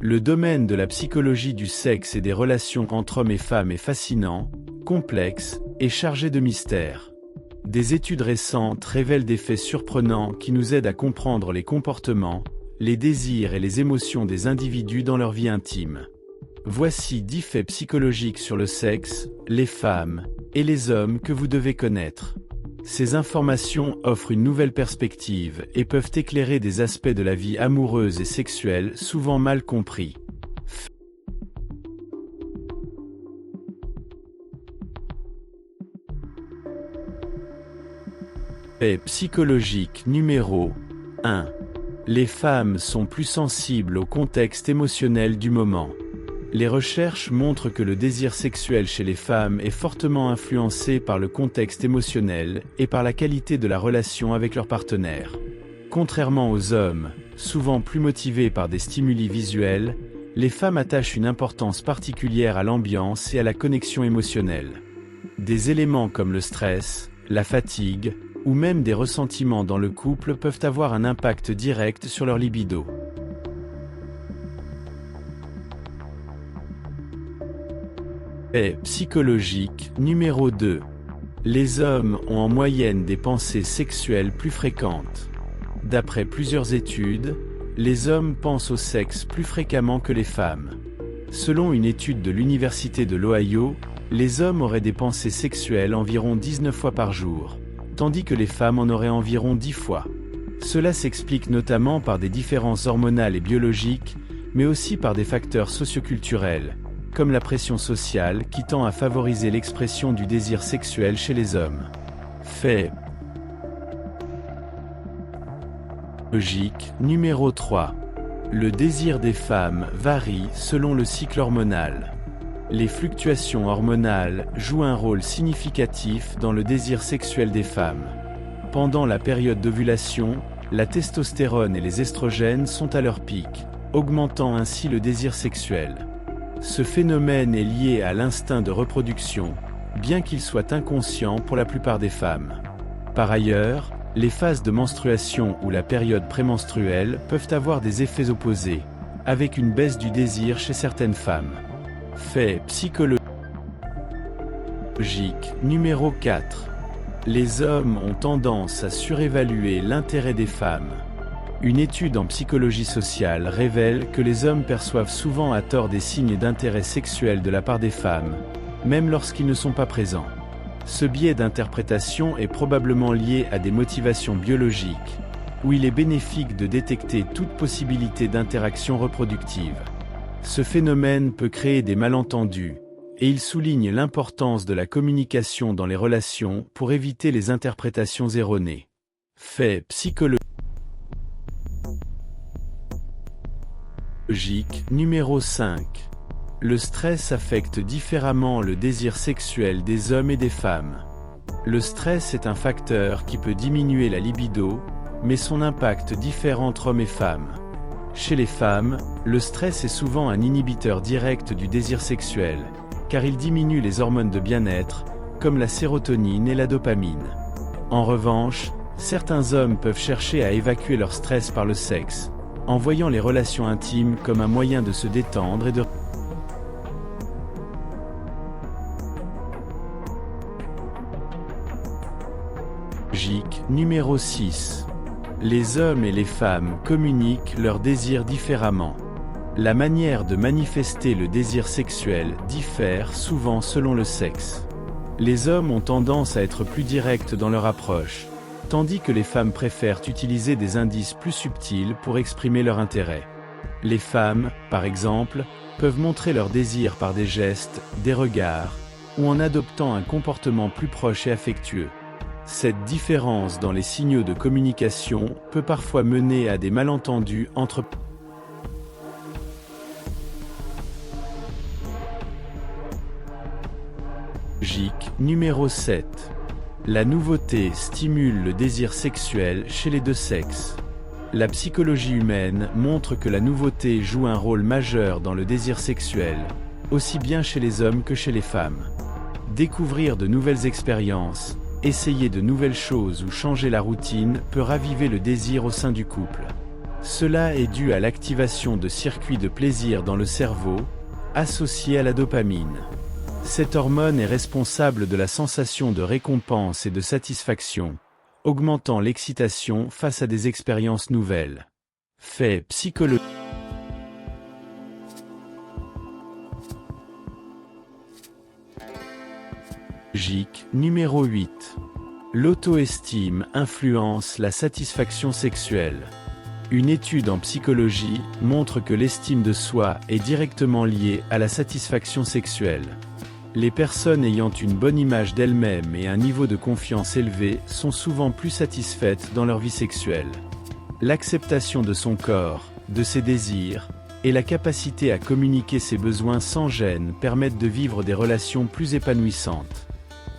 Le domaine de la psychologie du sexe et des relations entre hommes et femmes est fascinant, complexe et chargé de mystères. Des études récentes révèlent des faits surprenants qui nous aident à comprendre les comportements, les désirs et les émotions des individus dans leur vie intime. Voici 10 faits psychologiques sur le sexe, les femmes et les hommes que vous devez connaître. Ces informations offrent une nouvelle perspective et peuvent éclairer des aspects de la vie amoureuse et sexuelle souvent mal compris. Fait psychologique numéro 1. Les femmes sont plus sensibles au contexte émotionnel du moment. Les recherches montrent que le désir sexuel chez les femmes est fortement influencé par le contexte émotionnel et par la qualité de la relation avec leur partenaire. Contrairement aux hommes, souvent plus motivés par des stimuli visuels, les femmes attachent une importance particulière à l'ambiance et à la connexion émotionnelle. Des éléments comme le stress, la fatigue, ou même des ressentiments dans le couple peuvent avoir un impact direct sur leur libido. Fait psychologique numéro 2. Les hommes ont en moyenne des pensées sexuelles plus fréquentes. D'après plusieurs études, les hommes pensent au sexe plus fréquemment que les femmes. Selon une étude de l'Université de l'Ohio, les hommes auraient des pensées sexuelles environ 19 fois par jour, tandis que les femmes en auraient environ 10 fois. Cela s'explique notamment par des différences hormonales et biologiques, mais aussi par des facteurs socioculturels, comme la pression sociale qui tend à favoriser l'expression du désir sexuel chez les hommes. Fait logique numéro 3. Le désir des femmes varie selon le cycle hormonal. Les fluctuations hormonales jouent un rôle significatif dans le désir sexuel des femmes. Pendant la période d'ovulation, la testostérone et les estrogènes sont à leur pic, augmentant ainsi le désir sexuel. Ce phénomène est lié à l'instinct de reproduction, bien qu'il soit inconscient pour la plupart des femmes. Par ailleurs, les phases de menstruation ou la période prémenstruelle peuvent avoir des effets opposés, avec une baisse du désir chez certaines femmes. Fait psychologique numéro 4. Les hommes ont tendance à surévaluer l'intérêt des femmes. Une étude en psychologie sociale révèle que les hommes perçoivent souvent à tort des signes d'intérêt sexuel de la part des femmes, même lorsqu'ils ne sont pas présents. Ce biais d'interprétation est probablement lié à des motivations biologiques, où il est bénéfique de détecter toute possibilité d'interaction reproductive. Ce phénomène peut créer des malentendus, et il souligne l'importance de la communication dans les relations pour éviter les interprétations erronées. Fait psychologique numéro 5. Le stress affecte différemment le désir sexuel des hommes et des femmes. Le stress est un facteur qui peut diminuer la libido, mais son impact diffère entre hommes et femmes. Chez les femmes, le stress est souvent un inhibiteur direct du désir sexuel, car il diminue les hormones de bien-être, comme la sérotonine et la dopamine. En revanche, certains hommes peuvent chercher à évacuer leur stress par le sexe, en voyant les relations intimes comme un moyen de se détendre et de numéro 6. Les hommes et les femmes communiquent leurs désirs différemment. La manière de manifester le désir sexuel diffère souvent selon le sexe. Les hommes ont tendance à être plus directs dans leur approche, tandis que les femmes préfèrent utiliser des indices plus subtils pour exprimer leur intérêt. Les femmes, par exemple, peuvent montrer leur désir par des gestes, des regards, ou en adoptant un comportement plus proche et affectueux. Cette différence dans les signaux de communication peut parfois mener à des malentendus entre numéro 7. La nouveauté stimule le désir sexuel chez les deux sexes. La psychologie humaine montre que la nouveauté joue un rôle majeur dans le désir sexuel, aussi bien chez les hommes que chez les femmes. Découvrir de nouvelles expériences, essayer de nouvelles choses ou changer la routine peut raviver le désir au sein du couple. Cela est dû à l'activation de circuits de plaisir dans le cerveau, associés à la dopamine. Cette hormone est responsable de la sensation de récompense et de satisfaction, augmentant l'excitation face à des expériences nouvelles. Fait psychologique numéro 8. L'auto-estime influence la satisfaction sexuelle. Une étude en psychologie montre que l'estime de soi est directement liée à la satisfaction sexuelle. Les personnes ayant une bonne image d'elles-mêmes et un niveau de confiance élevé sont souvent plus satisfaites dans leur vie sexuelle. L'acceptation de son corps, de ses désirs, et la capacité à communiquer ses besoins sans gêne permettent de vivre des relations plus épanouissantes.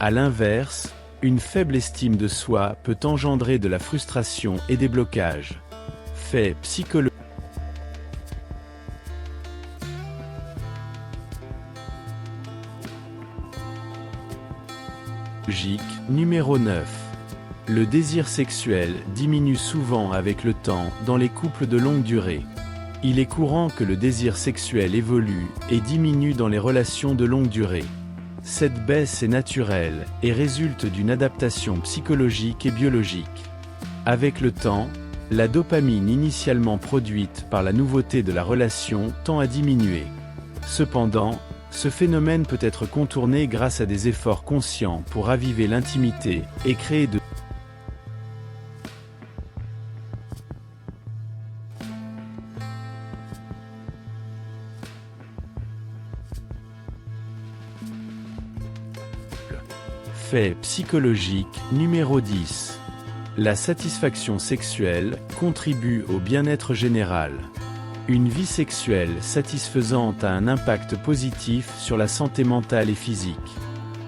À l'inverse, une faible estime de soi peut engendrer de la frustration et des blocages. Fait psychologique numéro 9. Le désir sexuel diminue souvent avec le temps dans les couples de longue durée. Il est courant que le désir sexuel évolue et diminue dans les relations de longue durée. Cette baisse est naturelle et résulte d'une adaptation psychologique et biologique. Avec le temps, la dopamine initialement produite par la nouveauté de la relation tend à diminuer. Cependant, ce phénomène peut être contourné grâce à des efforts conscients pour raviver l'intimité et créer de Fait psychologique numéro 10. La satisfaction sexuelle contribue au bien-être général. Une vie sexuelle satisfaisante a un impact positif sur la santé mentale et physique.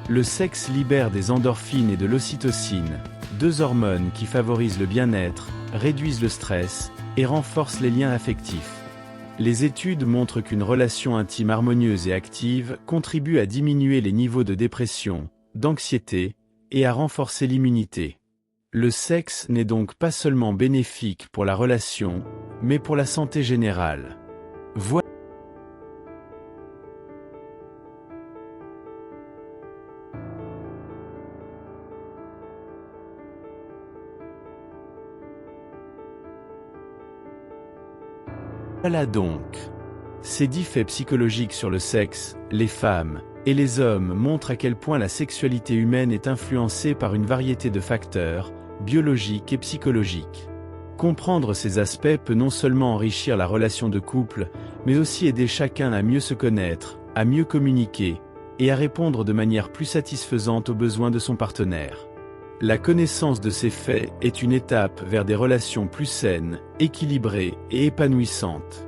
Le sexe libère des endorphines et de l'ocytocine, deux hormones qui favorisent le bien-être, réduisent le stress et renforcent les liens affectifs. Les études montrent qu'une relation intime harmonieuse et active contribue à diminuer les niveaux de dépression, d'anxiété, et à renforcer l'immunité. Le sexe n'est donc pas seulement bénéfique pour la relation, mais pour la santé générale. Voilà donc. Ces 10 faits psychologiques sur le sexe, les femmes et les hommes montrent à quel point la sexualité humaine est influencée par une variété de facteurs, biologiques et psychologiques. Comprendre ces aspects peut non seulement enrichir la relation de couple, mais aussi aider chacun à mieux se connaître, à mieux communiquer, et à répondre de manière plus satisfaisante aux besoins de son partenaire. La connaissance de ces faits est une étape vers des relations plus saines, équilibrées et épanouissantes.